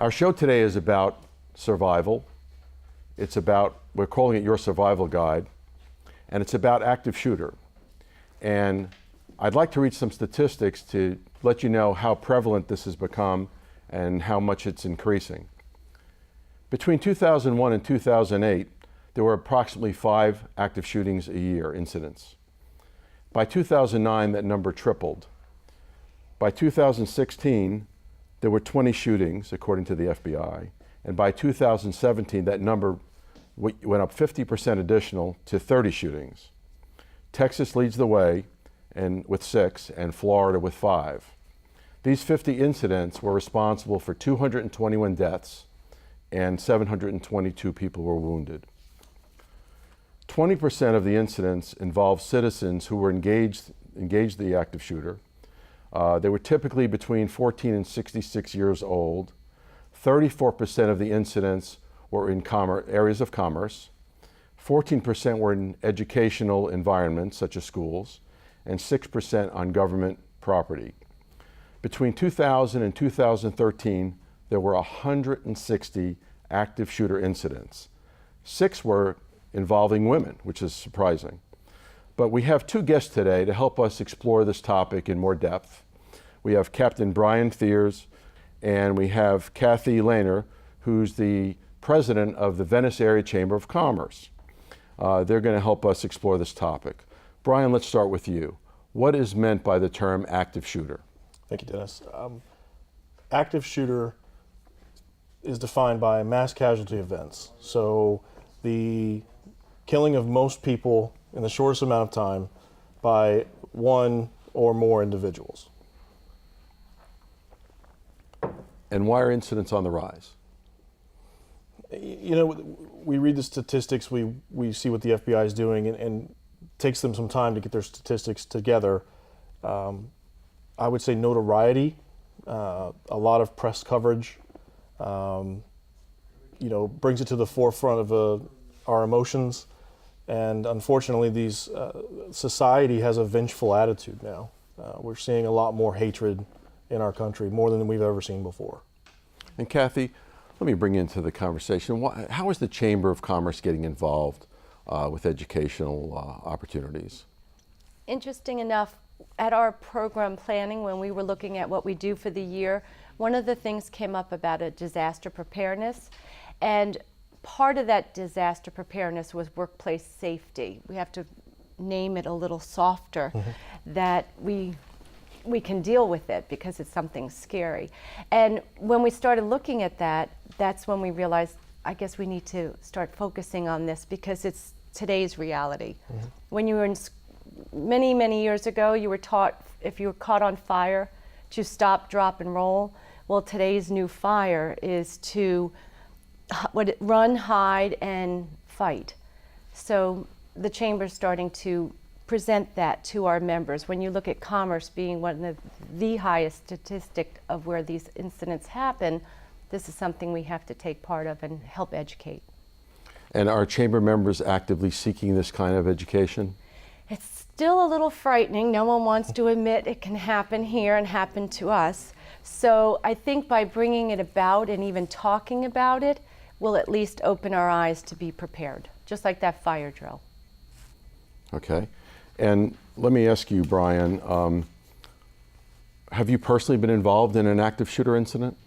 Our show today is about survival. It's about, we're calling it Your Survival Guide, and it's about active shooter. And I'd like to read some statistics to let you know how prevalent this has become and how much it's increasing. Between 2001 and 2008, there were approximately 5 active shootings a year, incidents. By 2009, that number tripled. By 2016, there were 20 shootings, according to the FBI. And by 2017, that number went up 50% additional to 30 shootings. Texas leads the way with 6, and Florida with 5. These 50 incidents were responsible for 221 deaths, and 722 people were wounded. 20% of the incidents involved citizens who were engaged the active shooter. They were typically between 14 and 66 years old. 34% of the incidents were in areas of commerce. 14% were in educational environments, such as schools, and 6% on government property. Between 2000 and 2013, there were 160 active shooter incidents. 6 were involving women, which is surprising. But we have 2 guests today to help us explore this topic in more depth. We have Captain Brian Thiers, and we have Kathy Lehner, who's the president of the Venice Area Chamber of Commerce. They're going to help us explore this topic. Brian, let's start with you. What is meant by the term active shooter? Thank you, Dennis. Active shooter is defined by mass casualty events. So the killing of most people in the shortest amount of time by one or more individuals. And why are incidents on the rise? You know, we read the statistics, we see what the FBI is doing, and it takes them some time to get their statistics together. I would say notoriety, a lot of press coverage, you know, brings it to the forefront of our emotions. And unfortunately, society has a vengeful attitude now. We're seeing a lot more hatred in our country, more than we've ever seen before. And Kathy, let me bring you into the conversation. How is the Chamber of Commerce getting involved with educational opportunities? Interesting enough, at our program planning, when we were looking at what we do for the year, one of the things came up about a disaster preparedness. And part of that disaster preparedness was workplace safety. We have to name it a little softer, that we can deal with it because it's something scary. And when we started looking at that, that's when we realized, I guess we need to start focusing on this because it's today's reality. When you were in many years ago, you were taught if you were caught on fire to stop, drop, and roll. Well, today's new fire is to run, hide, and fight. So the Chamber's starting to present that to our members. When you look at commerce being one of the highest statistic of where these incidents happen, this is something we have to take part of and help educate. And are Chamber members actively seeking this kind of education? It's still a little frightening. No one wants to admit it can happen here and happen to us. So I think by bringing it about and even talking about it, will at least open our eyes to be prepared, just like that fire drill. Okay. And let me ask you, Brian, have you personally been involved in an active shooter incident?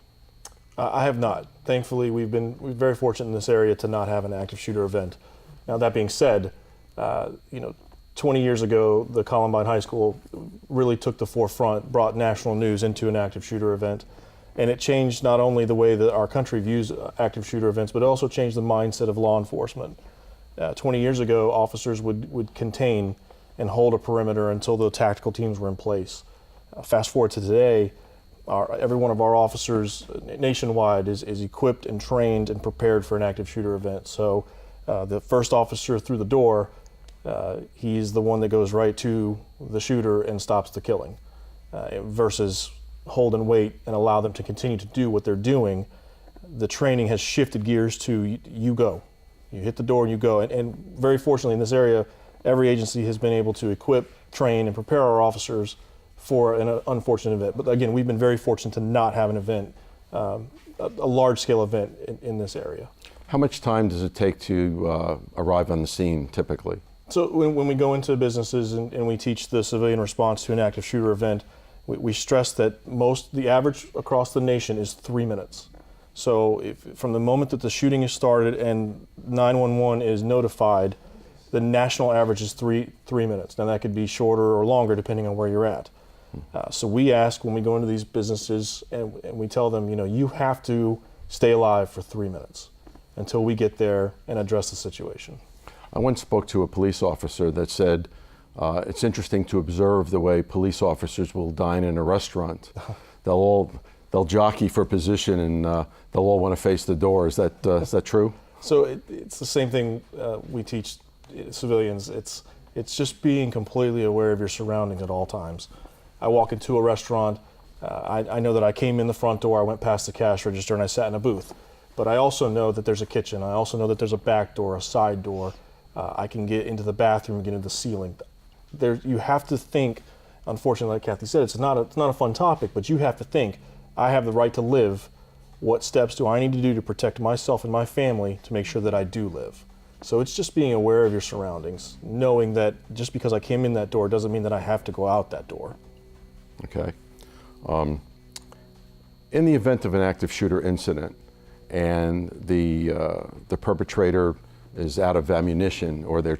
I have not. Thankfully, we're very fortunate in this area to not have an active shooter event. Now, that being said, you know, 20 years ago, the Columbine High School really took the forefront, brought national news into an active shooter event. And it changed not only the way that our country views active shooter events, but it also changed the mindset of law enforcement. 20 years ago, officers would contain and hold a perimeter until the tactical teams were in place. Fast forward to today, every one of our officers nationwide is equipped and trained and prepared for an active shooter event. So the first officer through the door, he's the one that goes right to the shooter and stops the killing, versus hold and wait and allow them to continue to do what they're doing. The training has shifted gears to you go. You hit the door and you go. And very fortunately in this area, every agency has been able to equip, train, and prepare our officers for an unfortunate event. But again, we've been very fortunate to not have an event a large-scale event in this area. How much time does it take to arrive on the scene typically? So when we go into businesses and we teach the civilian response to an active shooter event, we stress that the average across the nation is 3 minutes. So from the moment that the shooting is started and 911 is notified, the national average is three minutes. Now that could be shorter or longer depending on where you're at. So we ask when we go into these businesses and we tell them, you have to stay alive for 3 minutes until we get there and address the situation. I once spoke to a police officer that said, it's interesting to observe the way police officers will dine in a restaurant. They'll jockey for position and they'll all want to face the door. Is that true? So it's the same thing we teach civilians. It's just being completely aware of your surroundings at all times. I walk into a restaurant, I know that I came in the front door, I went past the cash register and I sat in a booth. But I also know that there's a kitchen, I also know that there's a back door, a side door. I can get into the bathroom, get into the ceiling. You have to think, unfortunately, like Kathy said, it's not a fun topic, but you have to think, I have the right to live. What steps do I need to do to protect myself and my family to make sure that I do live? So it's just being aware of your surroundings, knowing that just because I came in that door doesn't mean that I have to go out that door. Okay. In the event of an active shooter incident and the perpetrator is out of ammunition or they're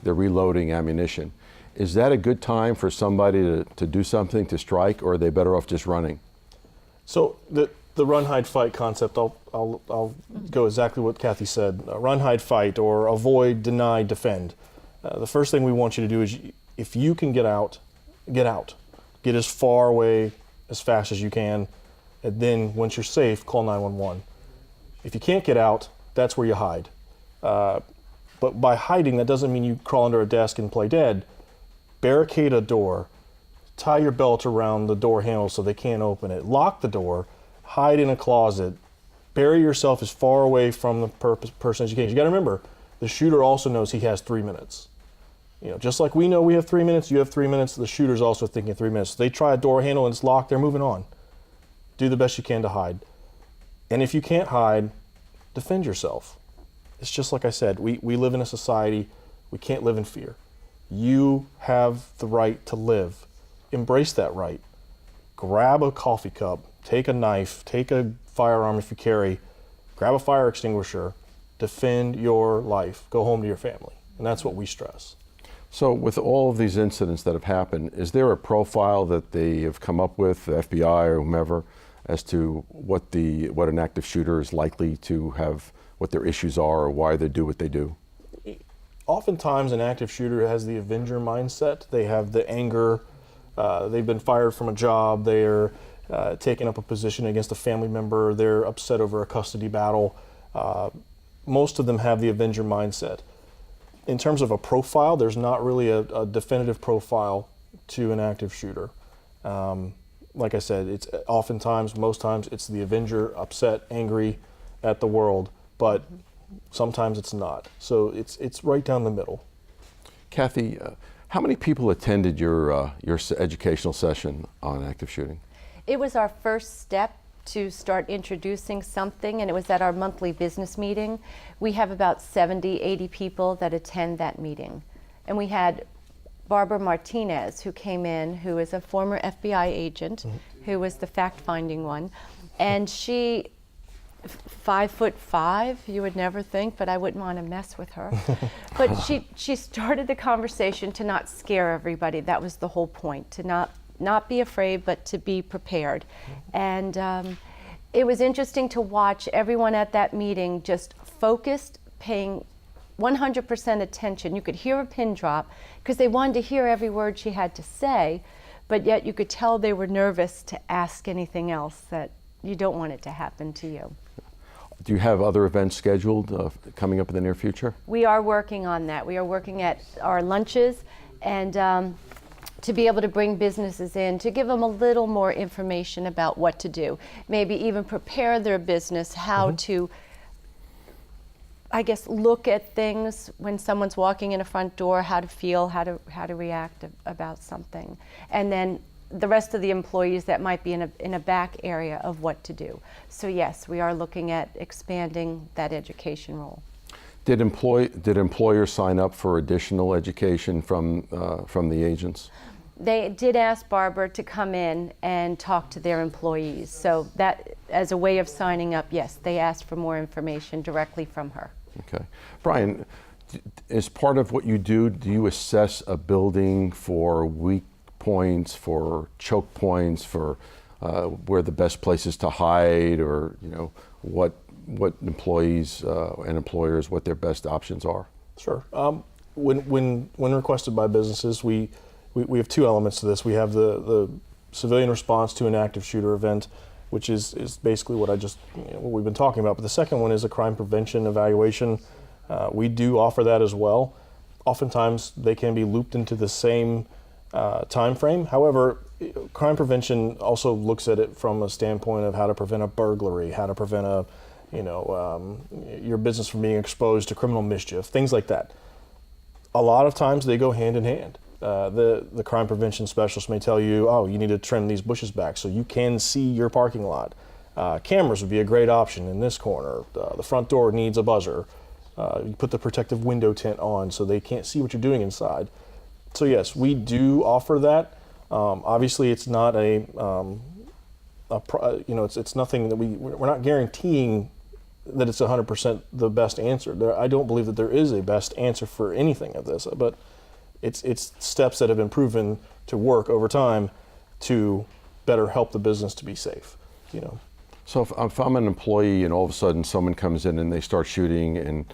reloading ammunition, is that a good time for somebody to do something, to strike, or are they better off just running? So the run, hide, fight concept, I'll go exactly what Kathy said. Run, hide, fight, or avoid, deny, defend. The first thing we want you to do is, if you can get out, get out. Get as far away as fast as you can, and then once you're safe, call 911. If you can't get out, that's where you hide. But by hiding, that doesn't mean you crawl under a desk and play dead. Barricade a door, tie your belt around the door handle so they can't open it, lock the door, hide in a closet, bury yourself as far away from the person as you can. You got to remember, the shooter also knows he has 3 minutes. Just like we know we have 3 minutes, you have 3 minutes, the shooter's also thinking 3 minutes. They try a door handle and it's locked, they're moving on. Do the best you can to hide. And if you can't hide, defend yourself. It's just like I said, we live in a society, we can't live in fear. You have the right to live. Embrace that right. Grab a coffee cup, take a knife, take a firearm if you carry, grab a fire extinguisher, defend your life, go home to your family. And that's what we stress. So with all of these incidents that have happened, is there a profile that they have come up with, the FBI or whomever, as to what an active shooter is likely to have, what their issues are, or why they do what they do? Oftentimes an active shooter has the avenger mindset. They have the anger. They've been fired from a job. They're taking up a position against a family member. They're upset over a custody battle. Most of them have the avenger mindset. In terms of a profile, there's not really a definitive profile to an active shooter. Like I said, it's most times, it's the avenger, upset, angry at the world, but sometimes it's not. So it's right down the middle. Kathy, how many people attended your educational session on active shooting? It was our first step to start introducing something, and it was at our monthly business meeting. We have about 70, 80 people that attend that meeting. And we had Barbara Martinez, who came in, who is a former FBI agent, who was the fact-finding one. And she, 5'5", you would never think, but I wouldn't want to mess with her. But she started the conversation to not scare everybody. That was the whole point, to not be afraid, but to be prepared. And it was interesting to watch everyone at that meeting just focused, paying 100% attention. You could hear a pin drop because they wanted to hear every word she had to say, but yet you could tell they were nervous to ask anything else that you don't want it to happen to you. Do you have other events scheduled coming up in the near future? We are working on that. We are working at our lunches and to be able to bring businesses in, to give them a little more information about what to do. Maybe even prepare their business, how to, I guess, look at things when someone's walking in a front door, how to feel, how to react about something. And then the rest of the employees that might be in a back area of what to do. So yes, we are looking at expanding that education role. Did employers sign up for additional education from the agents? They did ask Barbara to come in and talk to their employees. So that, as a way of signing up, yes, they asked for more information directly from her. Okay. Brian, as part of what you do you assess a building for weak points, for choke points, for where the best places to hide, or what employees and employers, what their best options are? Sure. When requested by businesses, we have two elements to this. We have the civilian response to an active shooter event, which is basically what what we've been talking about. But the second one is a crime prevention evaluation. We do offer that as well. Oftentimes they can be looped into the same time frame. However, crime prevention also looks at it from a standpoint of how to prevent a burglary, how to prevent your business from being exposed to criminal mischief, things like that. A lot of times they go hand in hand. The crime prevention specialist may tell you, oh, you need to trim these bushes back so you can see your parking lot. Cameras would be a great option in this corner. The front door needs a buzzer. You put the protective window tint on so they can't see what you're doing inside. So yes, we do offer that. Obviously, it's not it's nothing that we're not guaranteeing that it's 100% the best answer. I don't believe that there is a best answer for anything of this, but it's steps that have been proven to work over time to better help the business to be safe. So if I'm an employee and all of a sudden someone comes in and they start shooting, and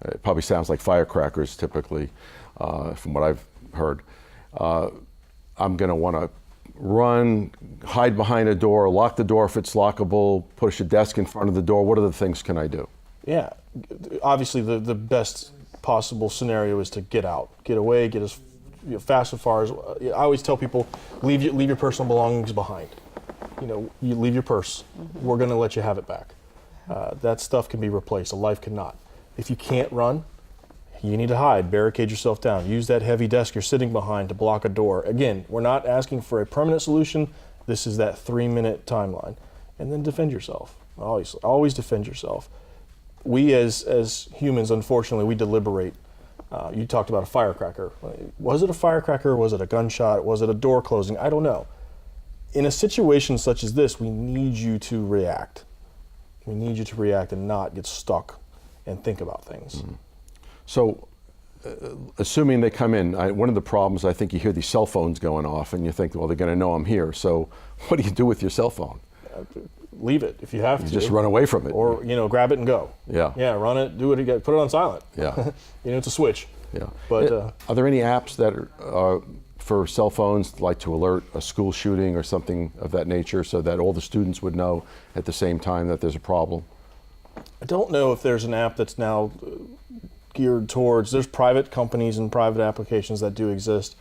it probably sounds like firecrackers typically, from what I've heard, I'm going to want to run, hide behind a door, lock the door if it's lockable, push a desk in front of the door. What other things can I do? Yeah, obviously the best possible scenario is to get out, get away, get as fast as far as. I always tell people, leave your personal belongings behind. You leave your purse. Mm-hmm. We're going to let you have it back. That stuff can be replaced. A life cannot. If you can't run, you need to hide, barricade yourself down. Use that heavy desk you're sitting behind to block a door. Again, we're not asking for a permanent solution. This is that 3-minute timeline. And then defend yourself. Always defend yourself. We as humans, unfortunately, we deliberate. You talked about a firecracker. Was it a firecracker? Was it a gunshot? Was it a door closing? I don't know. In a situation such as this, we need you to react. We need you to react and not get stuck and think about things. Mm-hmm. So, assuming they come in, one of the problems, I think you hear these cell phones going off and you think, well, they're going to know I'm here. So what do you do with your cell phone? Leave it if you have to. Just run away from it. Or, grab it and go. Yeah. Yeah, run it, do it again, put it on silent. Yeah. It's a switch. Yeah. But are there any apps that are for cell phones, like to alert a school shooting or something of that nature, so that all the students would know at the same time that there's a problem? I don't know if there's an app that's now geared towards. There's private companies and private applications that do exist.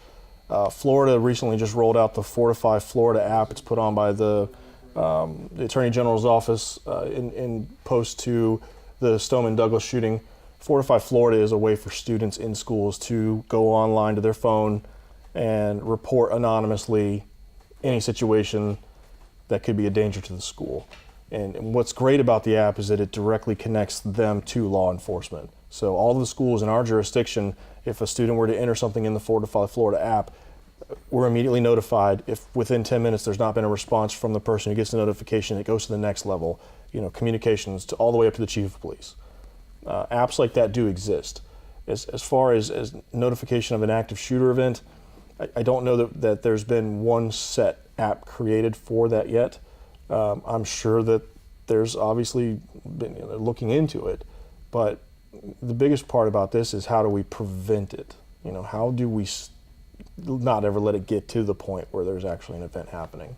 Florida recently just rolled out the Fortify Florida app. It's put on by the Attorney General's office in post to the Stoneman Douglas shooting. Fortify Florida is a way for students in schools to go online to their phone and report anonymously any situation that could be a danger to the school. And what's great about the app is that it directly connects them to law enforcement. So all of the schools in our jurisdiction, if a student were to enter something in the Fortify Florida app, we're immediately notified. If within 10 minutes there's not been a response from the person who gets the notification, it goes to the next level, communications to all the way up to the chief of police. Apps like that do exist. As far as notification of an active shooter event, I don't know that there's been one set app created for that yet. I'm sure that there's obviously been looking into it, but the biggest part about this is how do we prevent it? How do we not ever let it get to the point where there's actually an event happening?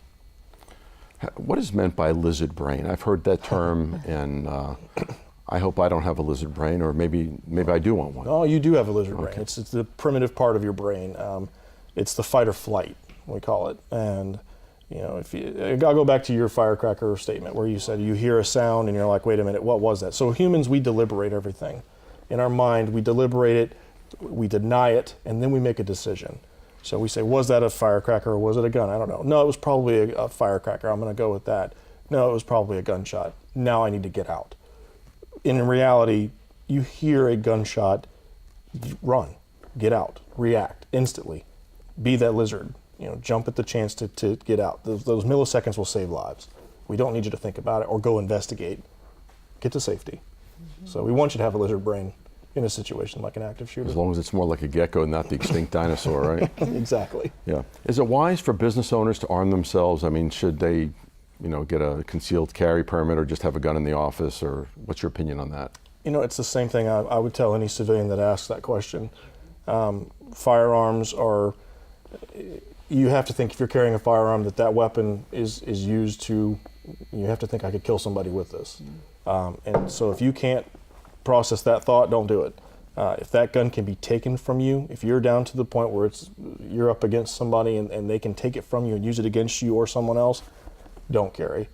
What is meant by lizard brain? I've heard that term, and I hope I don't have a lizard brain, or maybe I do want one. Oh, you do have a lizard brain. It's the primitive part of your brain. It's the fight or flight, we call it. And I'll go back to your firecracker statement where you said you hear a sound and you're like, wait a minute, what was that? So humans, we deliberate everything. In our mind, we deliberate it, we deny it, and then we make a decision. So we say, was that a firecracker or was it a gun? I don't know. No, it was probably a firecracker. I'm going to go with that. No, it was probably a gunshot. Now I need to get out. In reality, you hear a gunshot, run, get out, react instantly. Be that lizard. Jump at the chance to get out. Those milliseconds will save lives. We don't need you to think about it or go investigate. Get to safety. So we want you to have a lizard brain in a situation like an active shooter. As long as it's more like a gecko, not the extinct dinosaur, right? Exactly. Yeah. Is it wise for business owners to arm themselves? I mean, should they, get a concealed carry permit or just have a gun in the office? Or what's your opinion on that? It's the same thing I would tell any civilian that asks that question. Firearms are, you have to think if you're carrying a firearm that weapon is used to, you have to think I could kill somebody with this. And so if you can't process that thought, don't do it. If that gun can be taken from you, if you're down to the point where you're up against somebody and they can take it from you and use it against you or someone else, don't carry.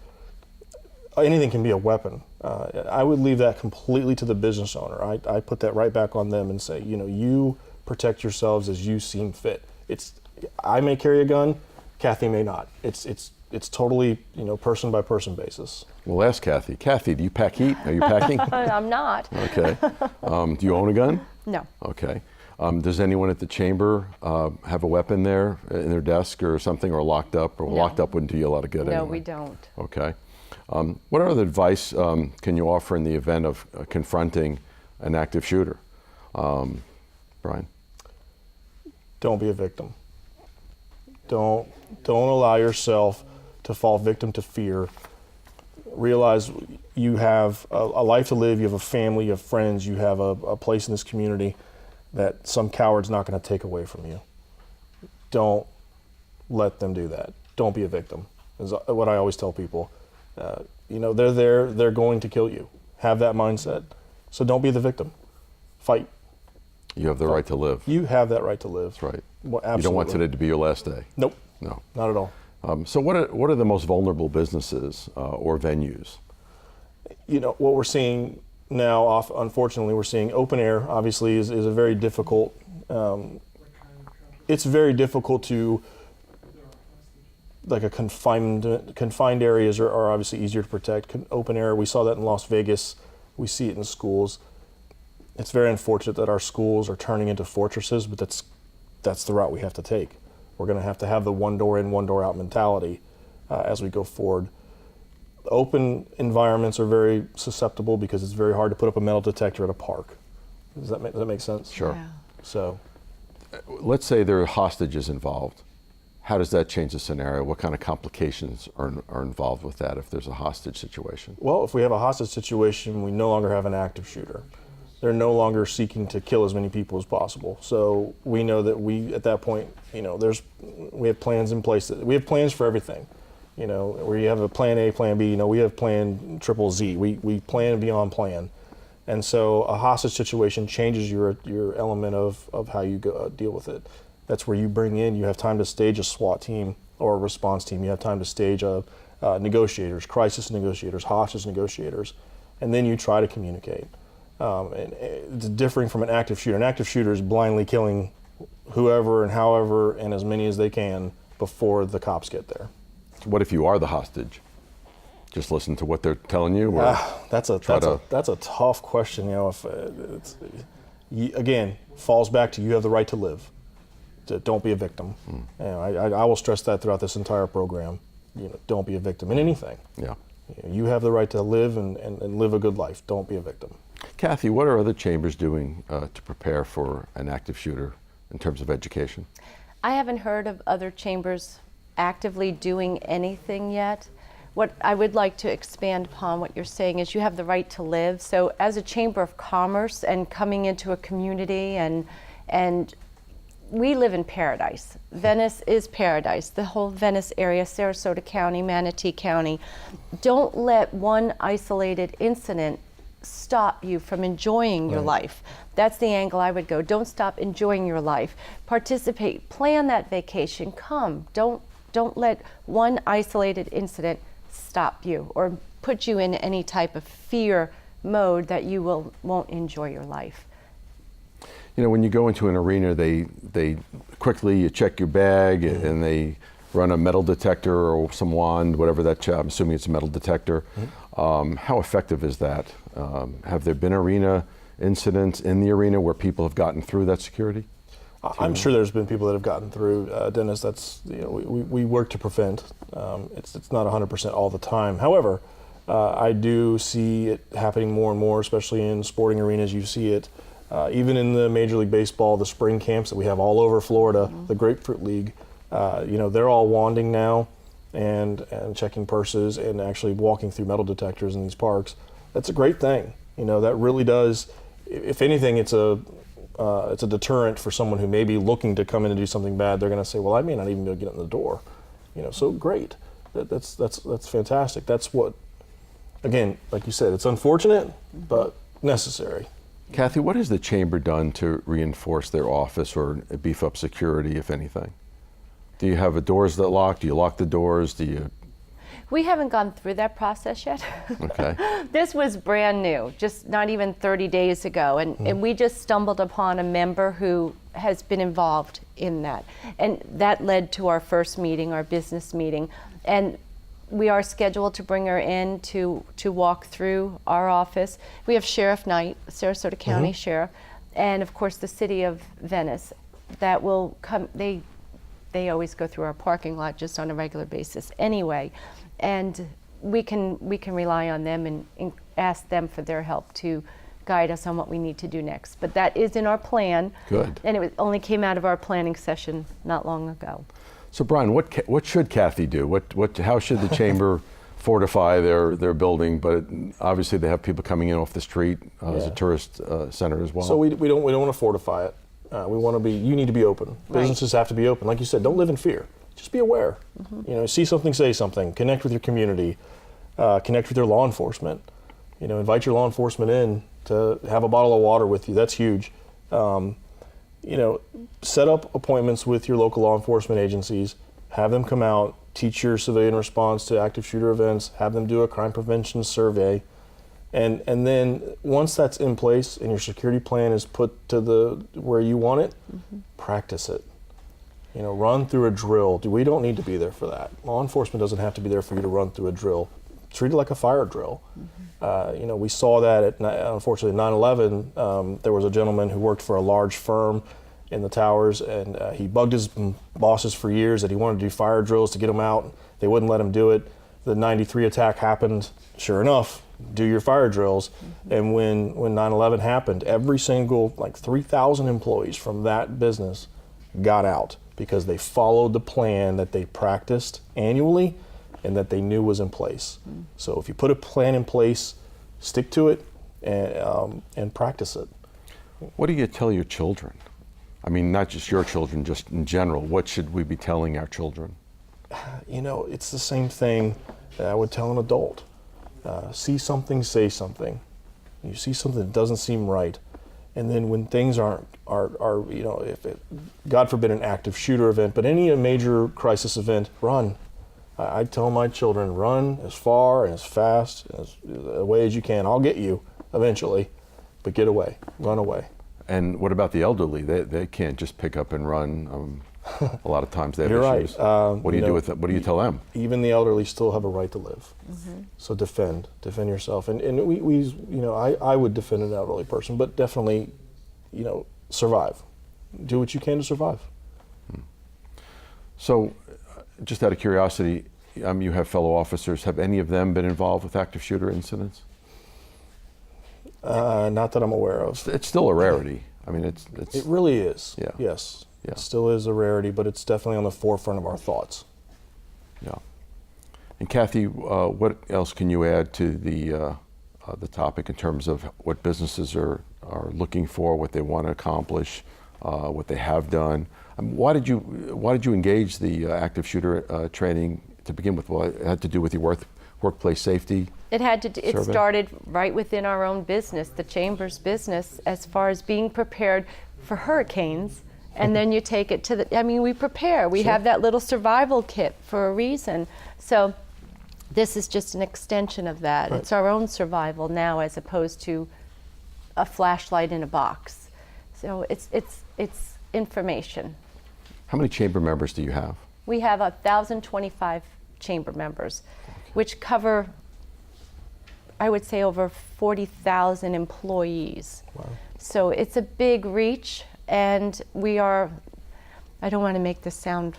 Anything can be a weapon. I would leave that completely to the business owner. I put that right back on them and say, you protect yourselves as you seem fit. I may carry a gun, Kathy may not. It's totally, person by person basis. We'll ask Kathy. Kathy, do you pack heat? Are you packing? I'm not. Okay. Do you own a gun? No. Okay. Does anyone at the chamber have a weapon there in their desk or something, or locked up? Or No. Locked up wouldn't do you a lot of good anyway. No, we don't. Okay. What other advice can you offer in the event of confronting an active shooter? Brian? Don't be a victim. Don't allow yourself to fall victim to fear. Realize you have a life to live, you have a family, you have friends, you have a place in this community that some coward's not going to take away from you. Don't let them do that. Don't be a victim, is what I always tell people. They're there, they're going to kill you. Have that mindset. So don't be the victim. Fight. You have the right to live. You have that right to live. That's right. Well, absolutely. You don't want today to be your last day. Nope. No. Not at all. So what are the most vulnerable businesses or venues? What we're seeing now, unfortunately, we're seeing open air, obviously, is a very difficult, it's very difficult to, like confined areas are obviously easier to protect. Open air, we saw that in Las Vegas, we see it in schools. It's very unfortunate that our schools are turning into fortresses, but that's the route we have to take. We're going to have the one door in, one door out mentality as we go forward. Open environments are very susceptible because it's very hard to put up a metal detector at a park. Does that make sense? Sure. Yeah. So, let's say there are hostages involved. How does that change the scenario? What kind of complications are involved with that if there's a hostage situation? well, if we have a hostage situation, we no longer have an active shooter. They're no longer seeking to kill as many people as possible. So we know that at that point, we have plans in place. We have plans for everything. Where you have a plan A, plan B, we have plan triple Z. We plan beyond plan. And so a hostage situation changes your element of how you deal with it. That's where you have time to stage a SWAT team or a response team. You have time to stage negotiators, crisis negotiators, hostage negotiators, and then you try to communicate. And it's differing from an active shooter. An active shooter is blindly killing whoever and however and as many as they can before the cops get there. What if you are the hostage? Just listen to what they're telling you? Or That's a tough question. If again, falls back to you have the right to live. Don't be a victim. I will stress that throughout this entire program. Don't be a victim in anything. Yeah. You have the right to live and live a good life. Don't be a victim. Kathy, what are other chambers doing to prepare for an active shooter in terms of education? I haven't heard of other chambers actively doing anything yet. What I would like to expand upon what you're saying is you have the right to live. So as a Chamber of Commerce and coming into a community and we live in paradise. Venice is paradise. The whole Venice area, Sarasota County, Manatee County. Don't let one isolated incident stop you from enjoying your life. That's the angle I would go. Don't stop enjoying your life. Participate, plan that vacation, come. Don't let one isolated incident stop you or put you in any type of fear mode that you won't enjoy your life. You know, when you go into an arena, they quickly you check your bag and they run a metal detector or some wand, whatever that. I'm assuming it's a metal detector. How effective is that? Have there been arena incidents in the arena where people have gotten through that security? I'm sure there's been people that have gotten through, Dennis. That's, you know, we work to prevent. It's not 100% all the time. However, I do see it happening more and more, especially in sporting arenas. You see it even in the Major League Baseball, the spring camps that we have all over Florida, the Grapefruit League. You know, they're all wanding now and checking purses and actually walking through metal detectors in these parks. That's a great thing. You know, that really does. If anything, it's a deterrent for someone who may be looking to come in and do something bad. They're going to say, well, I may not even be able to get in the door. You know, so great. That's fantastic. That's what, again, like you said, it's unfortunate, but necessary. Kathy, what has the chamber done to reinforce their office or beef up security, if anything? Do you have doors that lock? Do you lock the doors? Do you? We haven't gone through that process yet. Okay. This was brand new, just not even 30 days ago. And we just stumbled upon a member who has been involved in that. And that led to our first meeting, our business meeting. And we are scheduled to bring her in to walk through our office. We have Sheriff Knight, Sarasota County Sheriff, and of course the City of Venice that will come. They always go through our parking lot just on a regular basis anyway. And we can rely on them and ask them for their help to guide us on what we need to do next. But that is in our plan. Good. And it only came out of our planning session not long ago. So Brian, what should Kathy do? How should the chamber fortify their building? But obviously they have people coming in off the street as a tourist center as well. So we don't want to fortify it. We want to be. You need to be open. Right. Businesses have to be open. Like you said, don't live in fear. Just be aware. You know, see something, say something. Connect with your community. Connect with your law enforcement. You know, invite your law enforcement in to have a bottle of water with you. That's huge. You know, set up appointments with your local law enforcement agencies. Have them come out, teach your civilian response to active shooter events. Have them do a crime prevention survey. And then once that's in place and your security plan is put to where you want it, practice it. You know, run through a drill. We don't need to be there for that. Law enforcement doesn't have to be there for you to run through a drill. Treat it like a fire drill. You know, we saw that at, unfortunately, 9/11. There was a gentleman who worked for a large firm in the towers, and he bugged his bosses for years that he wanted to do fire drills to get them out. They wouldn't let him do it. The 93 attack happened. Sure enough, do your fire drills. And when 9/11 happened, every single, like 3,000 employees from that business got out because they followed the plan that they practiced annually and that they knew was in place. So if you put a plan in place, stick to it and practice it. What do you tell your children? I mean, not just your children, just in general. What should we be telling our children? You know, it's the same thing that I would tell an adult. See something, say something. You see something that doesn't seem right, and then when things are you know, if it, God forbid, an active shooter event, but any major crisis event, run. I tell my children, run as far and as fast as away as you can. I'll get you eventually, but get away, run away. And what about the elderly? They can't just pick up and run. A lot of times they have You're issues. right. What do you do with it? What do you tell them? Even the elderly still have a right to live. So defend yourself. And we you know, I would defend an elderly person, but definitely, you know, survive. Do what you can to survive. So, just out of curiosity, you have fellow officers. Have any of them been involved with active shooter incidents? Not that I'm aware of. It's still a rarity. I mean, it's It really is. Yeah. Yes. Yeah. It still is a rarity, but it's definitely on the forefront of our thoughts. Yeah. And Kathy, what else can you add to the topic in terms of what businesses are looking for, what they want to accomplish, what they have done? Why did you engage the active shooter training to begin with? Well, it had to do with your workplace safety. It had to. It survey? started right within our own business, the chamber's business, as far as being prepared for hurricanes. And then you take it to the. I mean, we prepare. We have that little survival kit for a reason. So this is just an extension of that. Right. It's our own survival now, as opposed to a flashlight in a box. So it's information. How many chamber members do you have? We have 1,025 chamber members, which cover, I would say, over 40,000 employees. Wow. So it's a big reach, and we are, I don't want to make this sound,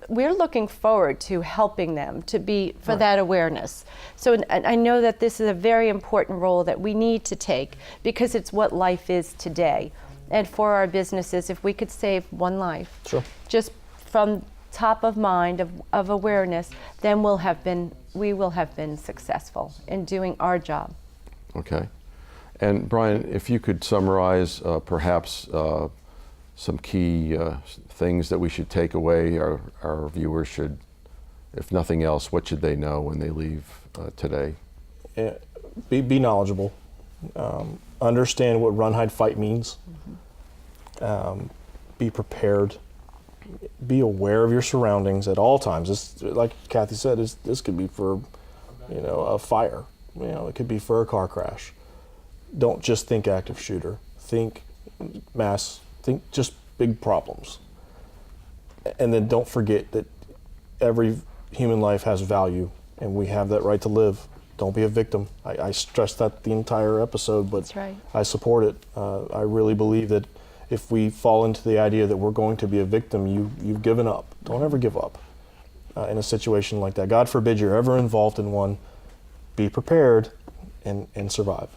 we're looking forward to helping them to be, for that awareness. So and I know that this is a very important role that we need to take because it's what life is today. And for our businesses, if we could save one life, Sure. just from top of mind of awareness, then we will have been successful in doing our job. Okay. And Brian, if you could summarize perhaps some key things that we should take away, our viewers should, if nothing else, what should they know when they leave today? Be knowledgeable. Understand what run, hide, fight means. Be prepared. Be aware of your surroundings at all times. This, like Kathy said, this could be for, a fire. It could be for a car crash. Don't just think active shooter. Think mass. Think just big problems. And then don't forget that every human life has value, and we have that right to live. Don't be a victim. I stressed that the entire episode, but That's right. I support it. I really believe that if we fall into the idea that we're going to be a victim, you've given up. Don't ever give up in a situation like that. God forbid you're ever involved in one. Be prepared and survive.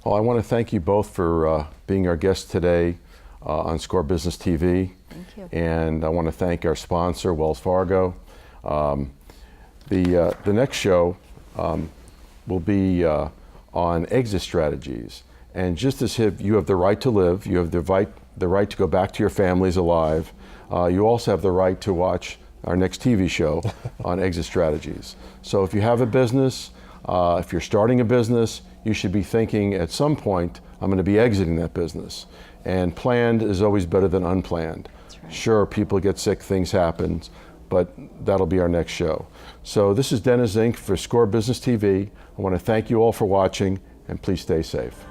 Well, I want to thank you both for being our guests today on Score Business TV. Thank you. And I want to thank our sponsor, Wells Fargo. The next show will be on exit strategies. And just as if you have the right to live, you have the right to go back to your families alive, you also have the right to watch our next TV show on exit strategies. So if you have a business, if you're starting a business, you should be thinking at some point, I'm going to be exiting that business. And planned is always better than unplanned. That's right. Sure, people get sick, things happen, but that'll be our next show. So this is Dennis Zink for Score Business TV. I want to thank you all for watching, and please stay safe.